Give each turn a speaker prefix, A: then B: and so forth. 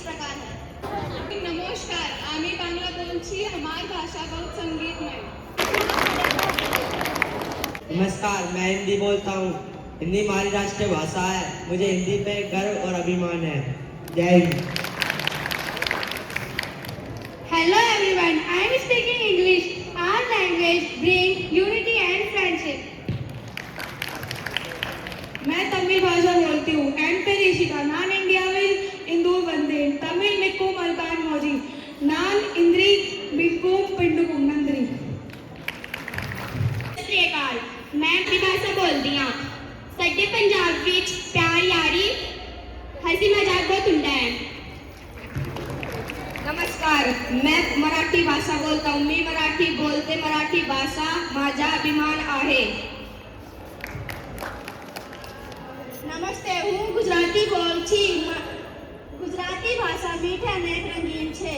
A: प्रकार है।
B: नमस्कार, आम्ही बांगला बोलची, हमारी भाषा बहुत संगीतमय।
C: नमस्कार, मैं हिंदी बोलता हूँ। हिंदी हमारी राष्ट्रीय भाषा है। मुझे हिंदी पे गर्व और अभिमान है। जय Hind.
A: Hello everyone, I am speaking English. Our language brings unity and friendship.
B: मैं तमिल भाषा बोलती हूँ। एंड पे ऋषिका नान इंडियाविल इंदु वंदे तमिल मिक्कू मलकान मौजी नान इंद्री बिक्कू पिंडुकुम नंदरी।
A: ਸਤਿਕਾਰ ਮੈਂ ਆਪਣੀ ਭਾਸ਼ਾ ਬੋਲਦੀ ਹਾਂ। ਸਾਡੇ ਪੰਜਾਬ ਵਿੱਚ ਪਿਆਰ ਯਾਰੀ ਹਸੀ ਮਜ਼ਾਕ ਬਹੁਤ ਹੁੰਦਾ ਹੈ।
B: नमस्कार, मैं मराठी भाषा बोलता हूँ। मी मराठी बोलते, मराठी भाषा माझा अभिमान आहे।
A: નમસ્તે, હું ગુજરાતી બોલું છું. ગુજરાતી ભાષા મીઠી અને રંગીન છે.